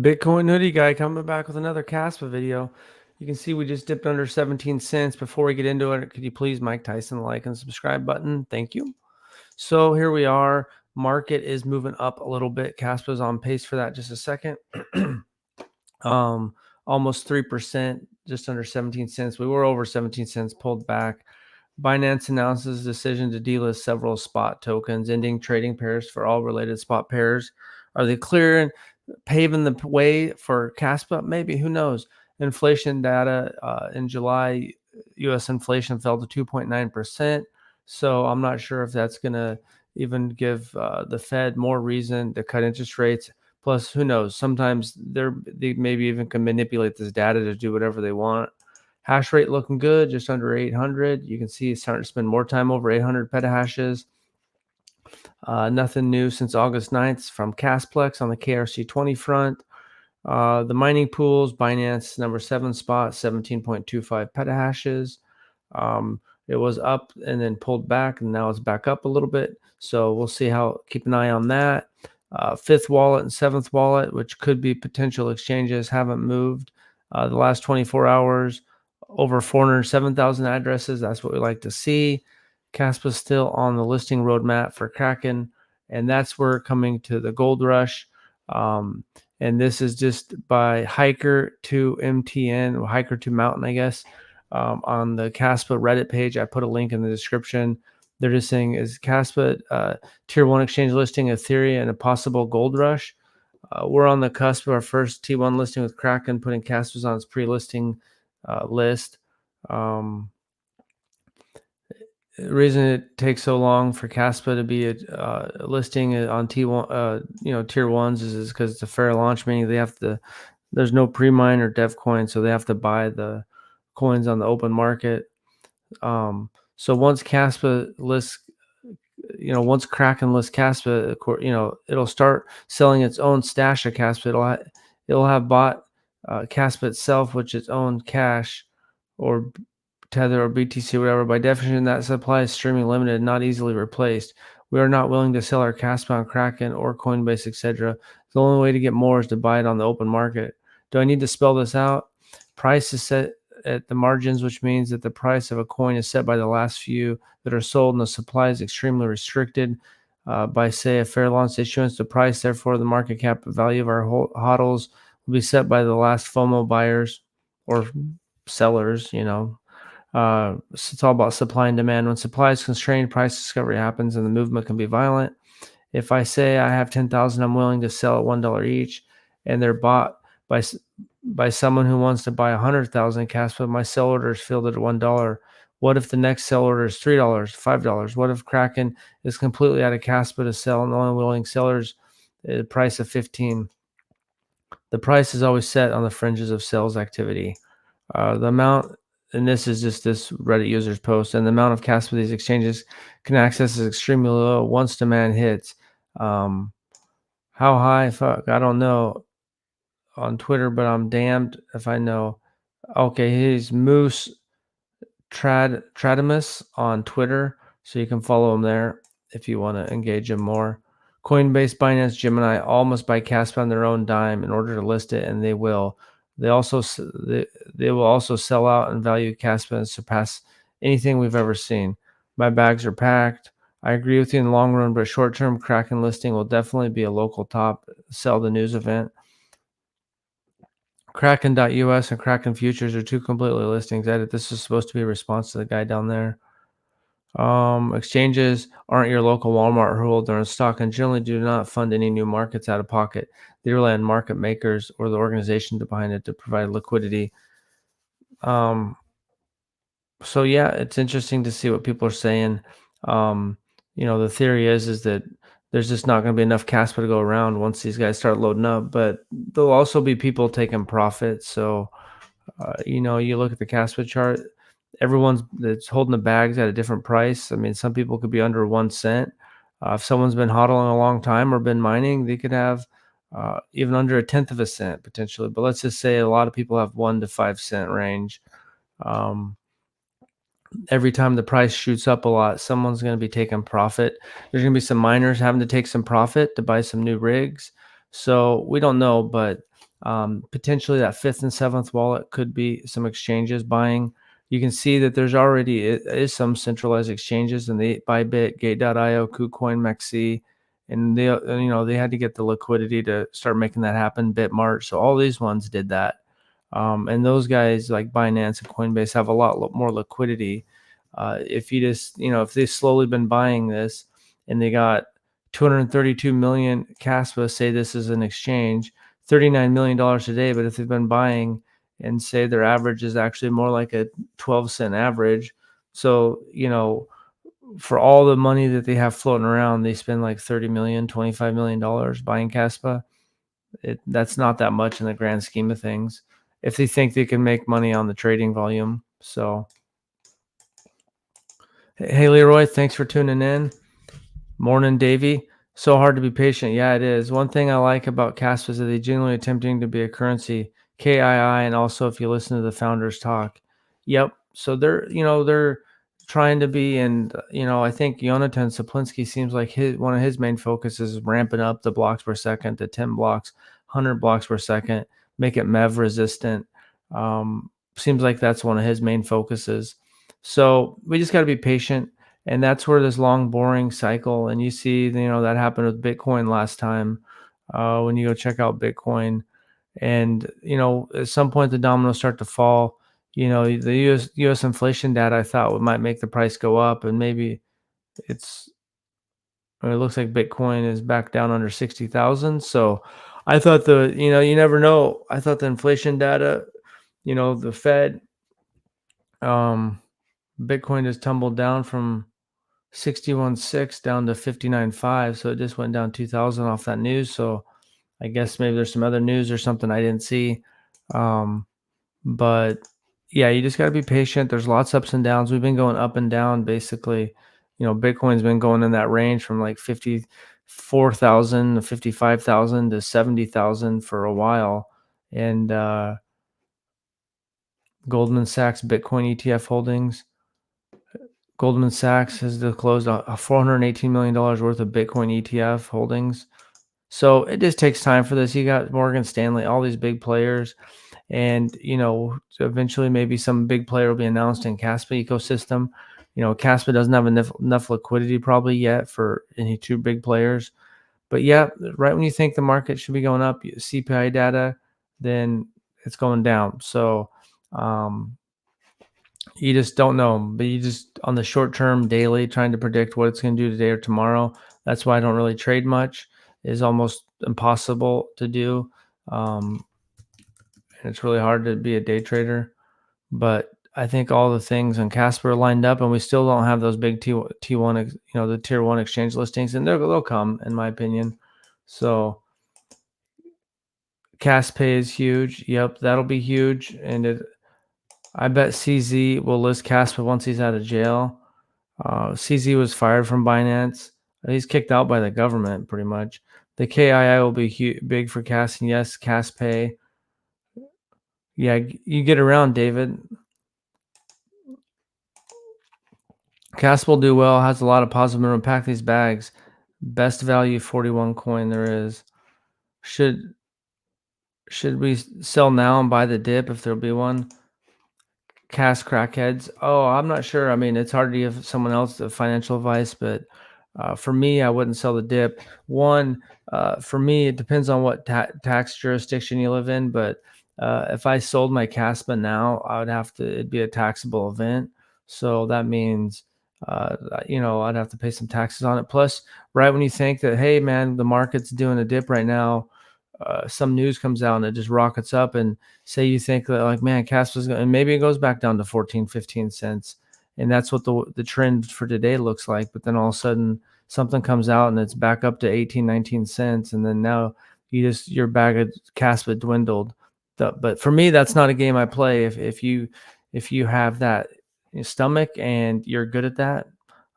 Bitcoin hoodie guy coming back with another Kaspa video. You can see we just dipped under 17 cents. Before we get into it, could you please Mike Tyson the like and subscribe button? Thank you. So here we are. Market is moving up a little bit. Kaspa's on pace for that. Just a second. Almost 3%, just under 17 cents. We were over 17 cents, pulled back. Binance announces decision to delist several spot tokens, ending trading pairs for all related spot pairs. Are they clearing, paving the way for Kaspa? Maybe, who knows? Inflation data in July, U.S. inflation fell to 2.9%. So I'm not sure if that's going to even give the Fed more reason to cut interest rates. Plus, who knows? Sometimes they maybe even can manipulate this data to do whatever they want. Hash rate looking good, just under 800. You can see it's starting to spend more time over 800 petahashes. Nothing new since August 9th from Casplex on the KRC20 front. The mining pools, Binance number 7 spot, 17.25 petahashes. It was up and then pulled back, and now it's back up a little bit. So we'll see keep an eye on that. Fifth wallet and seventh wallet, which could be potential exchanges, haven't moved the last 24 hours. Over 407,000 addresses. That's what we like to see. Kaspa's still on the listing roadmap for Kraken, and that's where coming to the gold rush. And this is just by Hiker to MTN, or Hiker to Mountain, I guess, on the Kaspa Reddit page. I put a link in the description. They're just saying, is Kaspa tier 1 exchange listing Ethereum and a possible gold rush? We're on the cusp of our first T1 listing with Kraken, putting Kaspa's on its pre-listing list. The reason it takes so long for Kaspa to be a listing on T1, tier ones is because it's a fair launch, meaning there's no pre-mine or dev coin, so they have to buy the coins on the open market. So once Kaspa lists, once Kraken lists Kaspa, it'll start selling its own stash of Kaspa. It'll have bought Kaspa itself, which its own cash or Tether or BTC, whatever. By definition, that supply is streaming limited, not easily replaced. We are not willing to sell our Kaspa on Kraken or Coinbase, etc. The only way to get more is to buy it on the open market. Do I need to spell this out? Price is set at the margins, which means that the price of a coin is set by the last few that are sold, and the supply is extremely restricted by, say, a fair launch issuance. The price, therefore, the market cap value of our HODLs will be set by the last FOMO buyers or sellers. It's all about supply and demand. When supply is constrained, price discovery happens, and the movement can be violent. If I say I have 10,000, I'm willing to sell at $1 each, and they're bought by someone who wants to buy 100,000 Kaspa, my sell order is filled at $1. What if the next sell order is $3, $5? What if Kraken is completely out of Kaspa to sell, and the only willing sellers at a price of 15? The price is always set on the fringes of sales activity. The amount, and this is just this Reddit user's post, and the amount of Kaspa these exchanges can access is extremely low once demand hits. How high? Fuck, I don't know on Twitter, but I'm damned if I know. Okay, he's Moose Tradimus on Twitter, so you can follow him there if you want to engage him more. Coinbase, Binance, Gemini all must buy Kaspa on their own dime in order to list it, and they will. They will also sell out and value Kaspa and surpass anything we've ever seen. My bags are packed. I agree with you in the long run, but short-term Kraken listing will definitely be a local top sell the news event. Kraken.us and Kraken Futures are two completely listings. This is supposed to be a response to the guy down there. Exchanges aren't your local Walmart or hold their own stock and generally do not fund any new markets out of pocket. They rely on market makers or the organization behind it to provide liquidity. So yeah, it's interesting to see what people are saying. The theory is that there's just not going to be enough Kaspa to go around once these guys start loading up, but there'll also be people taking profit. So, you look at the Kaspa chart, everyone's that's holding the bags at a different price. I mean, some people could be under 1 cent. If someone's been hodling a long time or been mining, they could have even under a tenth of a cent potentially. But let's just say a lot of people have 1 to 5 cent range. Every time the price shoots up a lot, someone's going to be taking profit. There's going to be some miners having to take some profit to buy some new rigs. So we don't know, but Potentially that fifth and seventh wallet could be some exchanges buying. You can see that there's already is some centralized exchanges, and they Bybit, Gate.io, KuCoin, Maxi, and they had to get the liquidity to start making that happen. Bitmart, so all these ones did that, and those guys like Binance and Coinbase have a lot more liquidity. If you just if they've slowly been buying this, and they got 232 million Kaspa, say this is an exchange, $39 million today, but if they've been buying and say their average is actually more like a 12-cent average, so for all the money that they have floating around, they spend like 30 million, $25 million buying Kaspa. That's not that much in the grand scheme of things if they think they can make money on the trading volume. So hey, Leroy, thanks for tuning in. Morning, Davey. So hard to be patient. Yeah, it is. One thing I like about Kaspa is that they genuinely attempting to be a currency, KII, and also if you listen to the founders talk. Yep. So they're trying to be, and I think Jonathan Saplinski seems like one of his main focuses is ramping up the blocks per second to 10 blocks, 100 blocks per second, make it MEV resistant. Seems like that's one of his main focuses. So we just got to be patient, and that's where this long, boring cycle. And you see, that happened with Bitcoin last time. When you go check out Bitcoin, and at some point the dominoes start to fall. The U.S. inflation data I thought might make the price go up, and maybe it's. It looks like Bitcoin is back down under 60,000. So I thought you never know. I thought the inflation data, the Fed, um, Bitcoin has tumbled down from 61.6 down to 59.5. So it just went down 2,000 off that news. So I guess maybe there's some other news or something I didn't see. But yeah, you just got to be patient. There's lots of ups and downs. We've been going up and down basically. Bitcoin's been going in that range from like 54,000 to 55,000 to 70,000 for a while. And Goldman Sachs Bitcoin ETF holdings. Goldman Sachs has disclosed a $418 million worth of Bitcoin ETF holdings. So it just takes time for this. You got Morgan Stanley, all these big players, and eventually maybe some big player will be announced in Kaspa ecosystem. Kaspa doesn't have enough liquidity probably yet for any two big players. But yeah, right when you think the market should be going up, CPI data, then it's going down. So you just don't know. But you just on the short term, daily, trying to predict what it's going to do today or tomorrow. That's why I don't really trade much. Is almost impossible to do. And it's really hard to be a day trader. But I think all the things on Casper lined up, and we still don't have those big T1, the tier one exchange listings, and they'll come, in my opinion. So CastPay is huge. Yep, that'll be huge, and I bet CZ will list Casper once he's out of jail. CZ was fired from Binance. He's kicked out by the government, pretty much. The KII will be big for Cas, and yes, CastPay. Yeah, you get around, David. Casp will do well, has a lot of positive momentum. Pack these bags. Best value 41 coin there is. Should we sell now and buy the dip if there'll be one? Cast crackheads. Oh, I'm not sure. I mean, it's hard to give someone else the financial advice, but for me, I wouldn't sell the dip. One, for me, it depends on what tax jurisdiction you live in. But if I sold my Caspa now, it'd be a taxable event. So that means, I'd have to pay some taxes on it. Plus, right when you think that, hey, man, the market's doing a dip right now, some news comes out and it just rockets up, and say you think that like, man, Caspa's going, and maybe it goes back down to 14, 15 cents. And that's what the trend for today looks like. But then all of a sudden something comes out and it's back up to 18, 19 cents. And then now your bag of Caspa dwindled. But for me, that's not a game I play. If you have that stomach and you're good at that.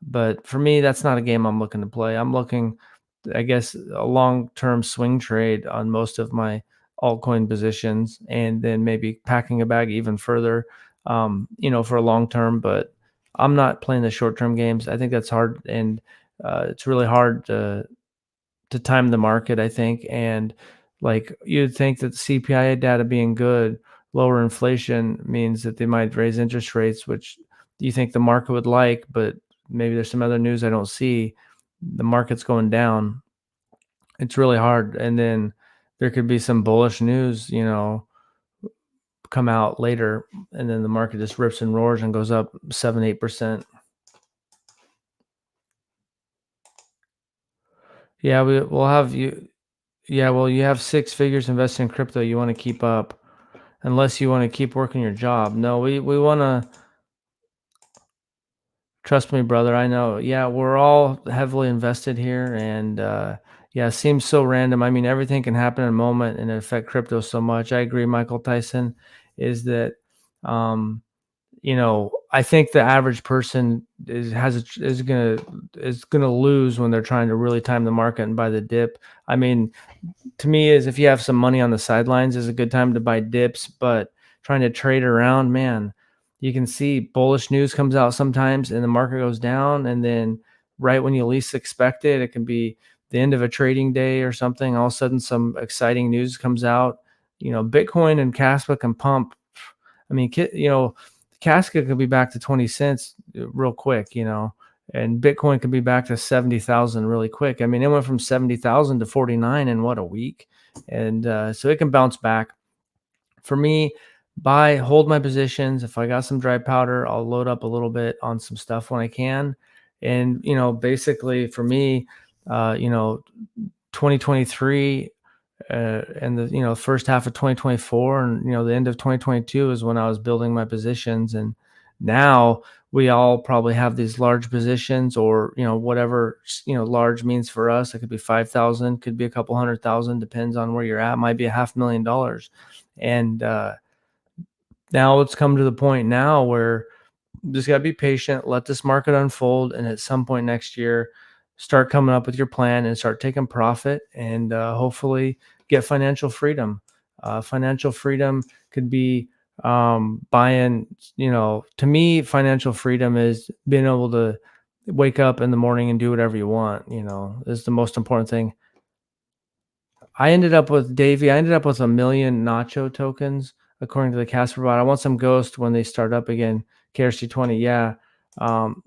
But for me, that's not a game I'm looking to play. I'm looking, I guess, a long-term swing trade on most of my altcoin positions, and then maybe packing a bag even further, for a long term. But I'm not playing the short-term games. I think that's hard, and it's really hard to time the market, I think. And Like, you'd think that the CPI data being good, lower inflation means that they might raise interest rates, which you think the market would like, but maybe there's some other news I don't see. The market's going down. It's really hard. And then there could be some bullish news, come out later, and then the market just rips and roars and goes up 7, 8%. Yeah, we'll have you. Yeah, well, you have six figures invested in crypto. You want to keep up, unless you want to keep working your job. No, we want to. Trust me, brother. I know. Yeah, we're all heavily invested here, and yeah, it seems so random. I mean, everything can happen in a moment and it affect crypto so much. I agree, Michael Tyson, is that um, I think the average person is gonna lose when they're trying to really time the market and buy the dip. I mean, to me, is if you have some money on the sidelines is a good time to buy dips, but trying to trade around, man, you can see bullish news comes out sometimes and the market goes down, and then right when you least expect it, it can be the end of a trading day or something. All of a sudden some exciting news comes out. Bitcoin and Kaspa can pump. I mean, Casca could be back to 20 cents real quick, and Bitcoin could be back to 70,000 really quick. I mean, it went from 70,000 to 49 in what, a week? And so it can bounce back. For me, hold my positions. If I got some dry powder, I'll load up a little bit on some stuff when I can. And, basically for me, 2023 and the first half of 2024 and the end of 2022 is when I was building my positions. And now we all probably have these large positions, or whatever large means for us. It could be 5,000, could be a couple 100,000, depends on where you're at. Might be $500,000. And now it's come to the point now where just got to be patient, let this market unfold, and at some point next year, start coming up with your plan and start taking profit, and hopefully get financial freedom. Financial freedom could be buying, to me, financial freedom is being able to wake up in the morning and do whatever you want, is the most important thing. I ended up with 1,000,000 nacho tokens according to the Casper bot. I want some ghost when they start up again. KRC20, yeah. Um,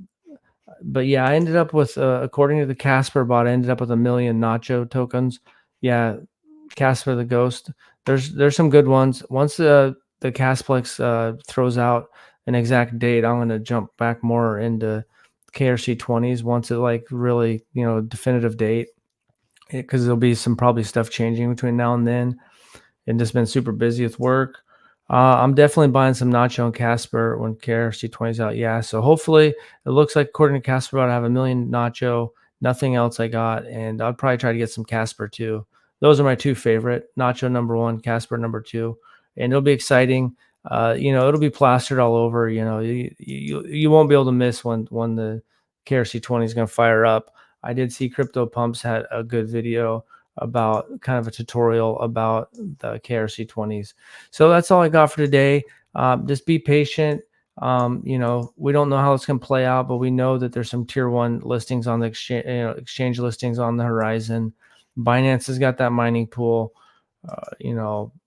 but yeah, I ended up with, according to the Casper bot, I ended up with 1,000,000 nacho tokens. Yeah, Casper the ghost. There's some good ones. Once the Casplex throws out an exact date, I'm gonna jump back more into KRC20s once it like really definitive date, because there'll be some probably stuff changing between now and then, and just been super busy with work. I'm definitely buying some Nacho and Casper when KRC20 is out. Yeah, so hopefully it looks like, according to Casper, I have 1,000,000 Nacho, nothing else I got, and I'll probably try to get some Casper too. Those are my two favorite: Nacho number one, Casper number two, and it'll be exciting. It'll be plastered all over. You won't be able to miss when the KRC20 is going to fire up. I did see Crypto Pumps had a good video about, kind of a tutorial about the KRC20s. So that's all I got for today. Just be patient. We don't know how it's going to play out, but we know that there's some tier one listings on the exchange, exchange listings on the horizon. Binance has got that mining pool.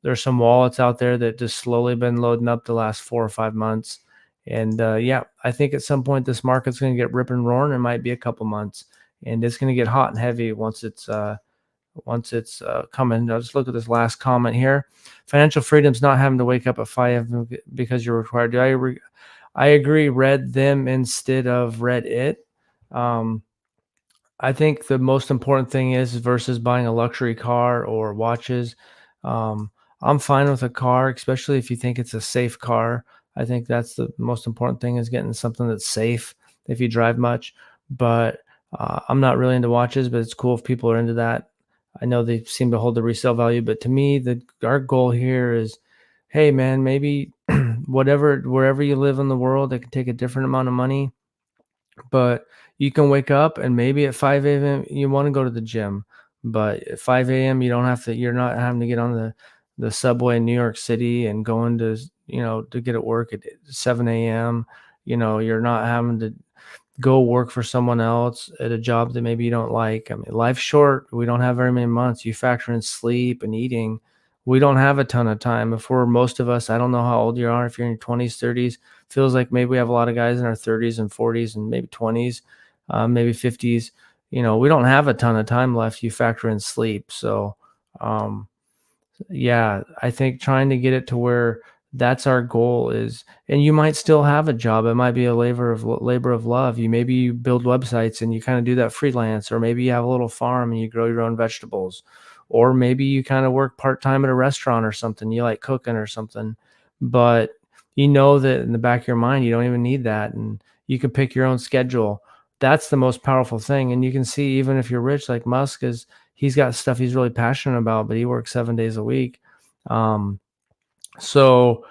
There's some wallets out there that just slowly been loading up the last 4 or 5 months. And yeah, I think at some point this market's going to get rip and roaring. It might be a couple months, and it's going to get hot and heavy once it's coming. Now, just look at this last comment here. Financial freedom's not having to wake up at 5 because you're required to. I agree. Read them instead of read it. Um, I think the most important thing is, versus buying a luxury car or watches. Um, I'm fine with a car, especially if you think it's a safe car. I think that's the most important thing, is getting something that's safe if you drive much. But I'm not really into watches, but it's cool if people are into that. I know they seem to hold the resale value, but to me, our goal here is, hey man, maybe wherever you live in the world, it can take a different amount of money, but you can wake up and maybe at 5 a.m. you want to go to the gym, but at 5 a.m. you're not having to get on the subway in New York City and going to get at work at 7 a.m. You're not having to go work for someone else at a job that maybe you don't like. I mean, life's short. We don't have very many months. You factor in sleep and eating. We don't have a ton of time. If we're most of us, I don't know how old you are, if you're in your 20s, 30s, feels like maybe we have a lot of guys in our 30s and 40s and maybe 20s, maybe 50s. We don't have a ton of time left. You factor in sleep. So, um, yeah, I think trying to get it to where that's our goal is, and you might still have a job. It might be a labor of love. Maybe you build websites and you kind of do that freelance, or maybe you have a little farm and you grow your own vegetables, or maybe you kind of work part-time at a restaurant or something. You like cooking or something, but you know that in the back of your mind you don't even need that, and you can pick your own schedule. That's the most powerful thing. And you can see, even if you're rich like Musk is, he's got stuff he's really passionate about, but he works 7 days a week. Um, so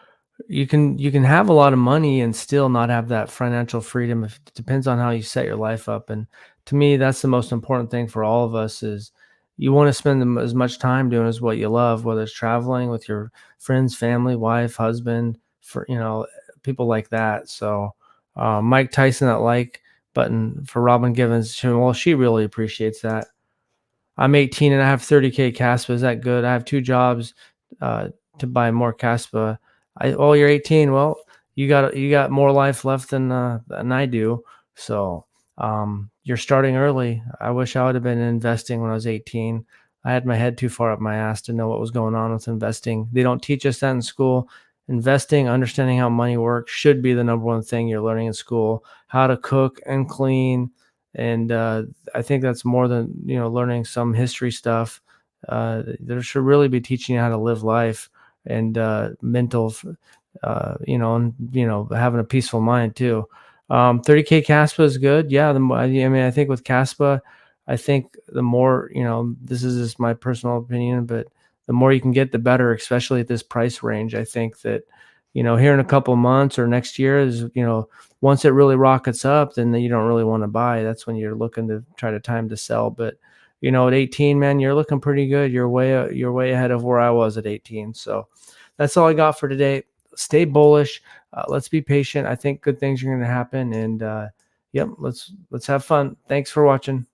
you can have a lot of money and still not have that financial freedom. It depends on how you set your life up. And to me, that's the most important thing for all of us is you want to spend as much time doing as what you love, whether it's traveling with your friends, family, wife, husband, for people like that. So Mike Tyson, that like button for Robin Givens, well, she really appreciates that. I'm 18 and I have 30K Kaspa. Is that good? I have two jobs uh, to buy more Kaspa. Oh, you're 18. Well, you got more life left than I do. So you're starting early. I wish I would have been investing when I was 18. I had my head too far up my ass to know what was going on with investing. They don't teach us that in school. Investing, understanding how money works, should be the number one thing you're learning in school. How to cook and clean, and I think that's more than learning some history stuff. There should really be teaching you how to live life and and having a peaceful mind too. 30K Caspa is good. Yeah, I mean, I think with Caspa, I think the more this is just my personal opinion, but the more you can get, the better, especially at this price range. I think that here in a couple months or next year is once it really rockets up, then you don't really want to buy. That's when you're looking to try to time to sell. But at 18, man, you're looking pretty good. You're way ahead of where I was at 18. So that's all I got for today. Stay bullish. Let's be patient. I think good things are going to happen. And yep, let's have fun. Thanks for watching.